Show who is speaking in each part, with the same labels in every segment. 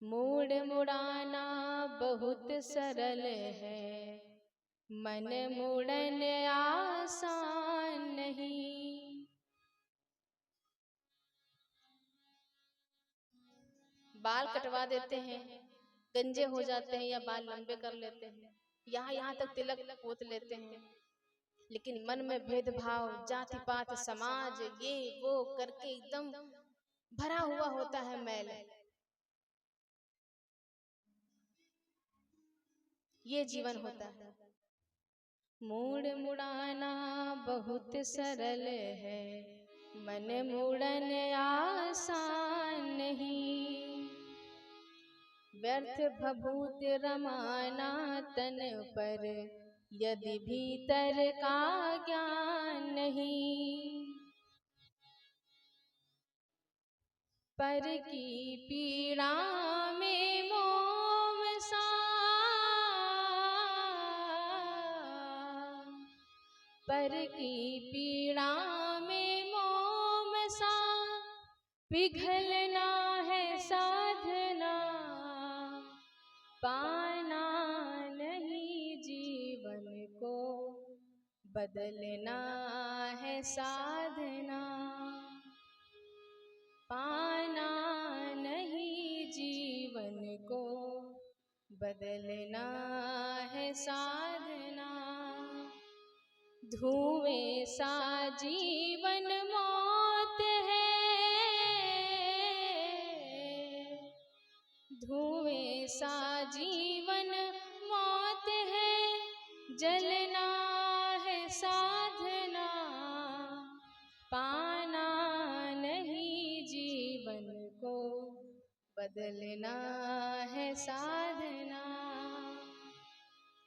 Speaker 1: Mood मुड़ाना बहुत सरल है, मन मुड़न आसान नहीं। बाल कटवा देते हैं, गंजे हो जाते हैं या बाल लंबे कर लेते हैं, यहाँ तक तिलक पोत लेते हैं, लेकिन मन में भेदभाव, जाति पात, समाज, ये वो करके एकदम भरा हुआ होता है मैल। ये जीवन होता है। मूड मुड़ाना बहुत सरल है, मन मुड़न आसान नहीं। व्यर्थ भभूत रमाना तन पर, यदि भीतर का ज्ञान नहीं। पर की पीड़ा में मोम सा, पर की पीड़ा में मोम सा, पिघलना है साधना, पाना नहीं जीवन को, बदलना है साधना। पाना नहीं जीवन को, बदलना है साधना। धुएं सा जीवन मौत है, धुएं सा जीवन मौत है, जलना है साधना, पाना नहीं जीवन को, बदलना है साधना।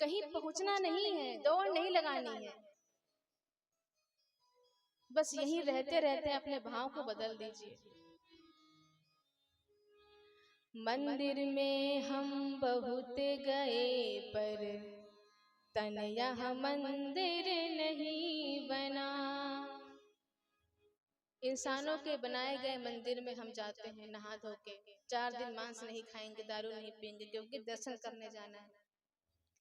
Speaker 1: कहीं पहुंचना नहीं है, दौड़ नहीं लगानी है, बस यहीं रहते रहते अपने भाव को बदल दीजिए। मंदिर में हम बहुत गए पर तन यह मंदिर नहीं बना। इंसानों के बनाए गए मंदिर में हम जाते हैं नहा धो के, 4 दिन मांस नहीं खाएंगे, दारू नहीं पिएंगे, क्योंकि दर्शन करने जाना है।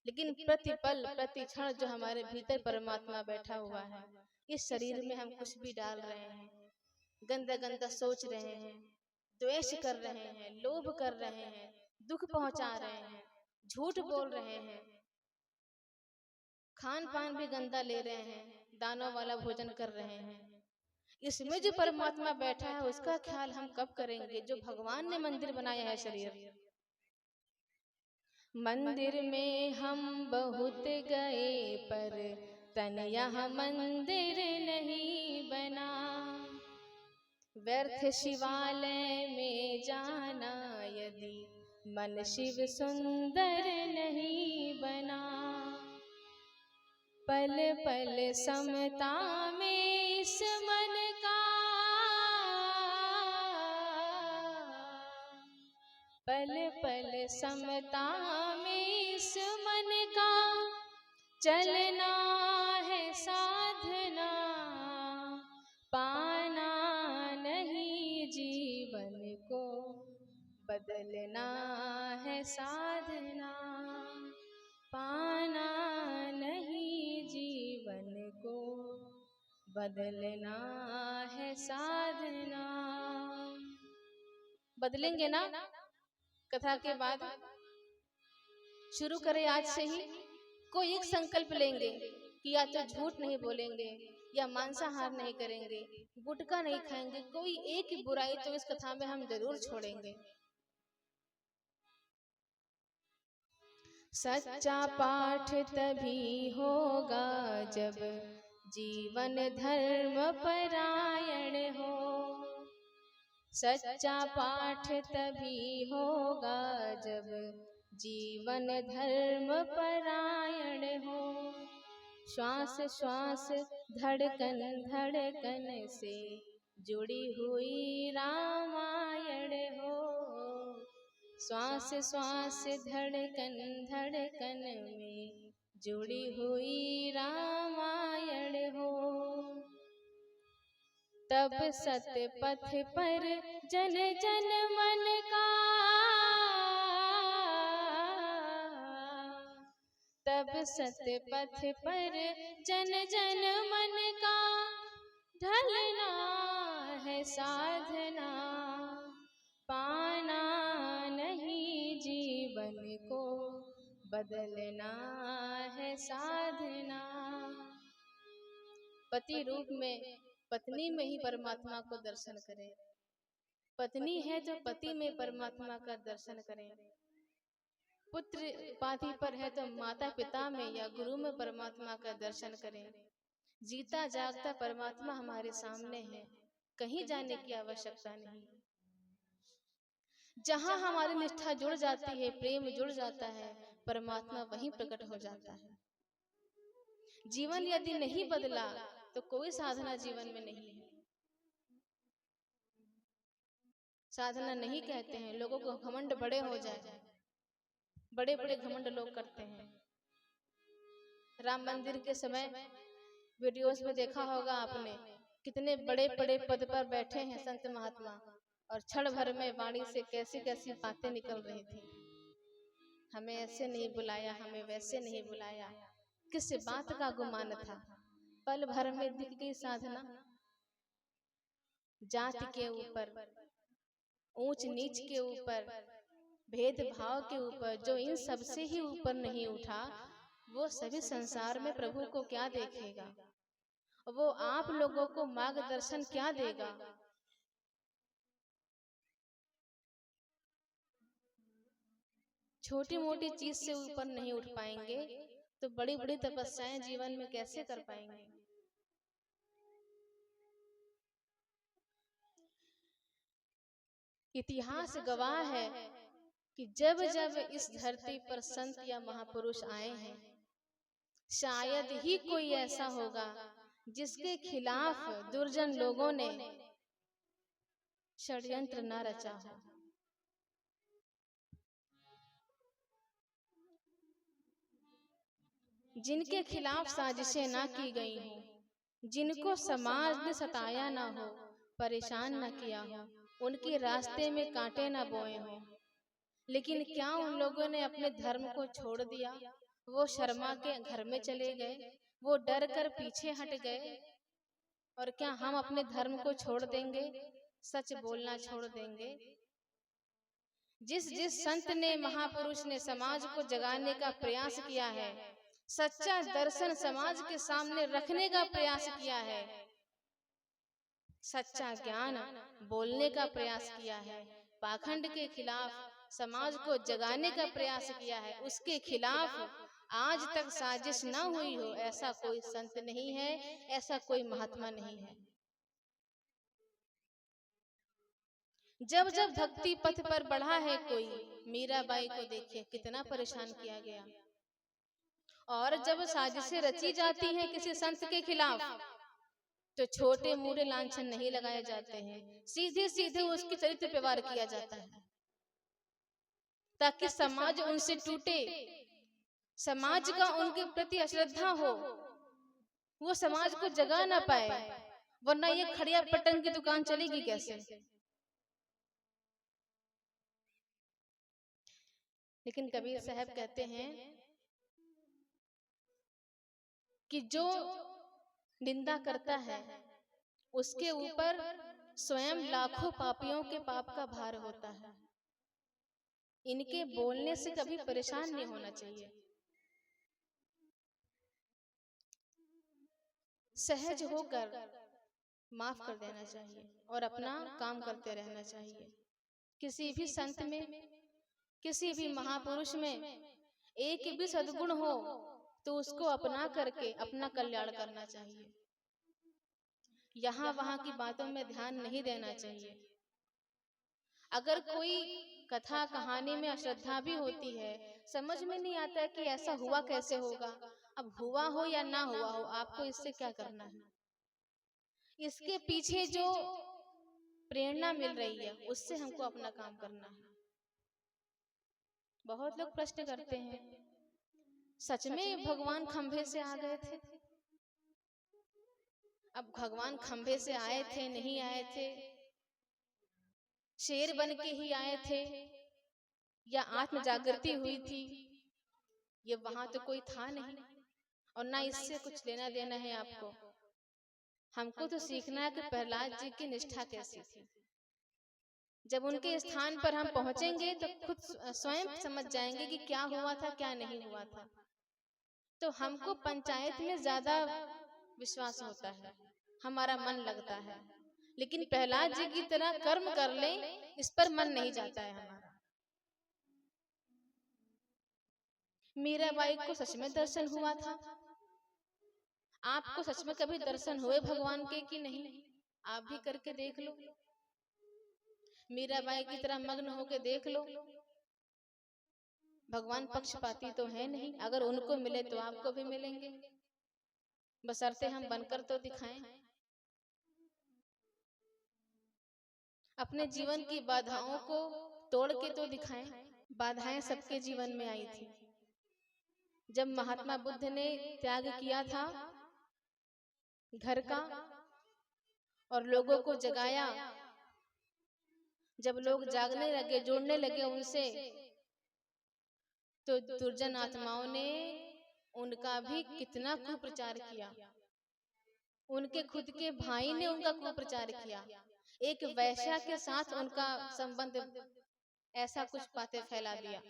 Speaker 1: लेकिन प्रतिपल प्रति क्षण जो हमारे भीतर परमात्मा बैठा हुआ है, इस शरीर में हम कुछ भी डाल रहे हैं, गंदा गंदा सोच रहे हैं, द्वेष कर रहे हैं, लोभ कर रहे हैं, दुख पहुंचा रहे हैं, झूठ बोल रहे हैं, खान पान भी गंदा ले रहे हैं, दानों वाला भोजन कर रहे हैं, इसमें जो परमात्मा बैठा है उसका ख्याल हम कब करेंगे, जो भगवान ने मंदिर बनाया है शरीर। मंदिर में हम बहुत गए पर तन यह मंदिर नहीं बना। व्यर्थ शिवालय में जाना यदि मन शिव सुंदर नहीं बना। पल पल समता में इस मन का, पल पल समता में इस मन का, चलना है साधना, पाना नहीं जीवन को, बदलना है साधना, पाना नहीं जीवन को, बदलना है साधना। बदलेंगे ना? कथा के बाद शुरू करें आज से ही। कोई एक संकल्प लेंगे कि या तो झूठ नहीं बोलेंगे, या मांसाहार नहीं करेंगे, गुटखा नहीं खाएंगे, कोई एक ही बुराई तो इस कथा में हम जरूर छोड़ेंगे। सच्चा पाठ तभी होगा जब जीवन धर्म परायण हो। सच्चा पाठ तभी होगा जब जीवन धर्म परायण हो। श्वास श्वास धड़कन धड़कन से जुड़ी हुई रामायण हो। श्वास श्वास धड़कन धड़कन में जुड़ी हुई रामायण हो। तब सत्य पथ पर जन जन मन का, तब सत्य पथ पर जन जन मन का ढलना है साधना, पाना नहीं जीवन को बदलना है साधना। पति रूप में पत्नी में ही परमात्मा को दर्शन करें, पत्नी है तो पति में परमात्मा का दर्शन करें, पुत्र उपाधि पर है तो माता पिता में या गुरु में परमात्मा का दर्शन करें। जीता जागता परमात्मा हमारे सामने है, कहीं जाने की आवश्यकता नहीं। जहां हमारी निष्ठा जुड़ जाती है, प्रेम जुड़ जाता है, परमात्मा वहीं प्रकट हो जाता है। जीवन यदि नहीं बदला तो कोई साधना जीवन में नहीं है। साधना नहीं कहते हैं, लोगों को घमंड बड़े हो जाए, बड़े बड़े घमंड लोग करते हैं। राम मंदिर के समय वीडियोस में देखा होगा आपने, कितने बड़े बड़े पद पर बैठे हैं संत महात्मा, और क्षण भर में वाणी से कैसी कैसी बातें निकल रही थी। हमें ऐसे नहीं बुलाया, हमें वैसे नहीं बुलाया, किस बात का गुमान था। पल भर में दिख गई साधना। जाति के ऊपर, ऊंच नीच के ऊपर, भेदभाव के ऊपर, जो इन सबसे ही ऊपर नहीं उठा, वो सभी संसार में प्रभु को क्या देखेगा, वो आप लोगों को मार्गदर्शन क्या देगा। छोटी मोटी चीज से ऊपर नहीं उठ पाएंगे तो बड़ी बड़ी तपस्याएं जीवन में कैसे कर पाएंगे। इतिहास गवाह है कि जब जब इस धरती पर संत या महापुरुष आए हैं, शायद ही कोई ऐसा होगा जिसके खिलाफ दुर्जन लोगों ने षड्यंत्र न रचा हो। जिनके खिलाफ साजिशें ना की गई हो, जिनको समाज ने सताया ना हो, परेशान न किया हो, उनके रास्ते में कांटे ना बोए हो। लेकिन क्या उन लोगों ने अपने धर्म को छोड़ दिया? वो शर्मा के घर में चले गए, वो डर कर पीछे हट गए। और क्या हम अपने धर्म को छोड़ देंगे, सच बोलना छोड़ देंगे? जिस जिस संत ने, महापुरुष ने समाज को जगाने का प्रयास किया है, सच्चा दर्शन समाज के सामने रखने का प्रयास किया है, सच्चा ज्ञान बोलने का प्रयास किया है, पाखंड के खिलाफ समाज को जगाने का प्रयास किया है, उसके खिलाफ आज तक साजिश न हुई हो, ऐसा कोई संत नहीं है, ऐसा कोई महात्मा नहीं है। जब जब भक्ति पथ पर बढ़ा है कोई, मीराबाई को देखिए कितना परेशान किया गया। और जब साजिशें रची जाती हैं किसी संत के खिलाफ, तो छोटे मोटे लांछन नहीं लगाए जाते हैं, सीधे सीधे उसकी चरित्र पे वार किया जाता है, ताकि समाज उनसे टूटे, समाज का उनके प्रति अश्रद्धा हो, वो समाज को जगा ना पाए, वरना ये खड़िया पटन की दुकान चलेगी कैसे। लेकिन कबीर साहब कहते हैं कि जो निंदा करता है उसके ऊपर स्वयं लाखों पापियों के पाप का भार होता है। इनके बोलने से कभी परेशान नहीं होना चाहिए, सहज होकर माफ कर देना चाहिए और अपना काम करते रहना चाहिए। किसी भी संत में, किसी भी महापुरुष में एक भी सद्गुण हो तो उसको अपना करके अपना कल्याण करना चाहिए। यहाँ वहां की बातों में ध्यान नहीं देना चाहिए। अगर कोई कथा कहानी में अश्रद्धा भी होती है, समझ में नहीं आता कि ऐसा हुआ कैसे होगा, अब हुआ हो या ना हुआ हो, आपको इससे क्या करना है। इसके पीछे जो प्रेरणा मिल रही है उससे हमको अपना काम करना है। बहुत लोग प्रश्न करते हैं, सच में भगवान खंभे से आ गए थे? अब भगवान खंभे से आए थे, नहीं आए थे, शेर बन के ही आए थे, या आत्म जागृति हुई थी, ये वहां तो कोई था नहीं, और ना इससे कुछ लेना देना है आपको। हमको तो सीखना है कि प्रहलाद जी की निष्ठा कैसी थी। जब उनके स्थान पर हम पहुंचेंगे तो खुद स्वयं समझ जाएंगे कि क्या हुआ था क्या नहीं हुआ था। तो हमको पंचायत में ज्यादा विश्वास होता है, हमारा मन लगता है, लेकिन प्रहलाद जी की तरह कर्म कर ले इस पर मन नहीं जाता है हमारा। मीराबाई को सच में दर्शन हुआ था। आपको सच में कभी दर्शन हुए भगवान के कि नहीं? आप भी करके देख लो, मीराबाई की तरह मग्न होके देख लो। भगवान पक्षपाती तो है नहीं, अगर उनको मिले तो आपको भी मिलेंगे, बशर्ते हम बनकर तो दिखाएं। अपने जीवन की बाधाओं को तोड़ के तो दिखाएं। बाधाएं सबके जीवन में आई थी। जब महात्मा बुद्ध ने त्याग किया था घर का और लोगों को जगाया, जब लोग जागने लगे, जुड़ने लगे उनसे, तो दुर्जन आत्माओं ने उनका भी कितना कुप्रचार किया। उनके खुद के भाई ने उनका कुप्रचार किया। एक वैश्या के साथ उनका संबंध, ऐसा कुछ बातें फैला दिया।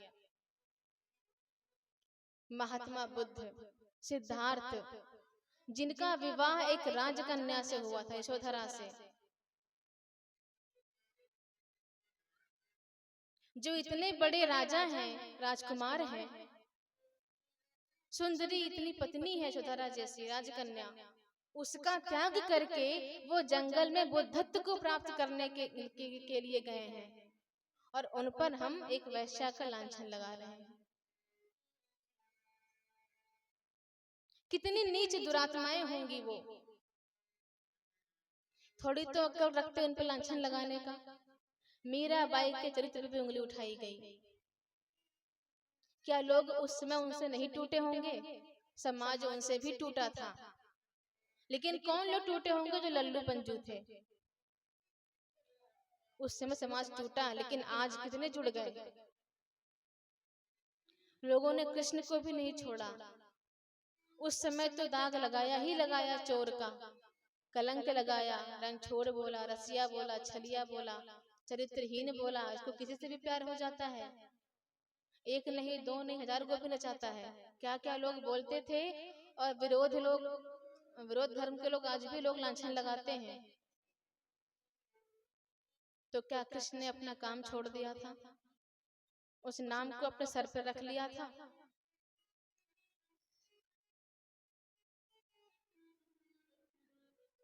Speaker 1: महात्मा बुद्ध, सिद्धार्थ, जिनका विवाह एक राजकन्या से हुआ था, यशोधरा से, जो इतने बड़े राजा हैं, राजकुमार हैं, सुंदरी इतनी पत्नी है यशोधरा जैसी राजकन्या, उसका त्याग करके वो जंगल में बुद्धत्व को प्राप्त करने के लिए गए हैं, और उन पर हम एक वैश्या का लांछन लगा रहे हैं। कितनी नीच दुरात्माएं होंगी वो, थोड़ी तो अक्ल रखते उन पर लांछन लगाने का। मीराबाई के चरित्र पे उंगली उठाई गई। क्या लोग उस समय उनसे नहीं टूटे होंगे? समाज उनसे भी टूटा था, लेकिन कौन लोग टूटे होंगे? जो लल्लू पंजू थे। उस समय समाज टूटा, लेकिन आज कितने जुड़ गए। लोगों ने कृष्ण को भी नहीं छोड़ा। उस समय तो दाग लगाया ही लगाया, चोर का कलंक लगाया, रणछोड़ बोला, रसिया बोला, छलिया बोला, चरित्रहीन बोला। इसको किसी से भी प्यार हो जाता है, एक नहीं दो नहीं हजार को भी नचाता है। क्या क्या लोग बोलते थे, और विरोध धर्म के लोग आज भी लोग लांछन लगाते हैं। तो क्या कृष्ण ने अपना काम छोड़ दिया था? उस नाम को अपने सर पर रख लिया था?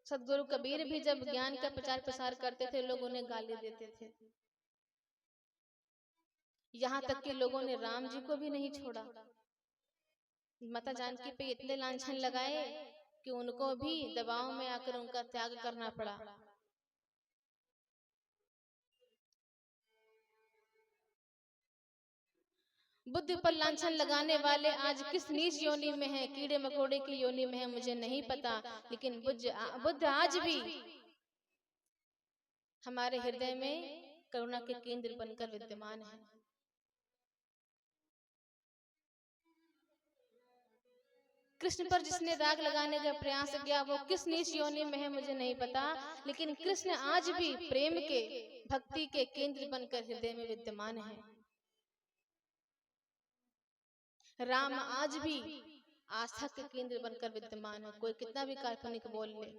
Speaker 1: सदगुरु कबीर भी जब ज्ञान का प्रचार प्रसार करते थे, लोग उन्हें गाली देते थे। यहाँ तक कि लोगों ने राम जी को भी नहीं छोड़ा। माता जानकी पे इतने लांछन लगाए कि उनको भी दबाव में आकर उनका त्याग करना पड़ा। बुद्ध पर लांछन लगाने वाले आज किस नीच योनि में हैं, कीड़े मकोड़े की योनि में है, मुझे नहीं पता, लेकिन बुद्ध आज भी हमारे हृदय में करुणा के केंद्र बनकर विद्यमान है। कृष्ण पर जिसने दाग लगाने का प्रयास किया, वो किस नीच योनि में है मुझे नहीं पता, लेकिन कृष्ण आज भी प्रेम के, भक्ति के केंद्र बनकर हृदय में विद्यमान है। राम आज भी आस्था के केंद्र बनकर विद्यमान है। कोई कितना भी काल्पनिक बोल ले,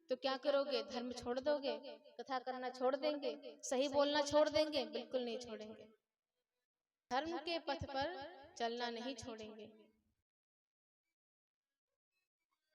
Speaker 1: तो क्या करोगे? धर्म छोड़ दोगे? कथा करना छोड़ देंगे? सही बोलना छोड़ देंगे? बिल्कुल नहीं छोड़ेंगे। धर्म के पथ पर चलना नहीं छोड़ेंगे।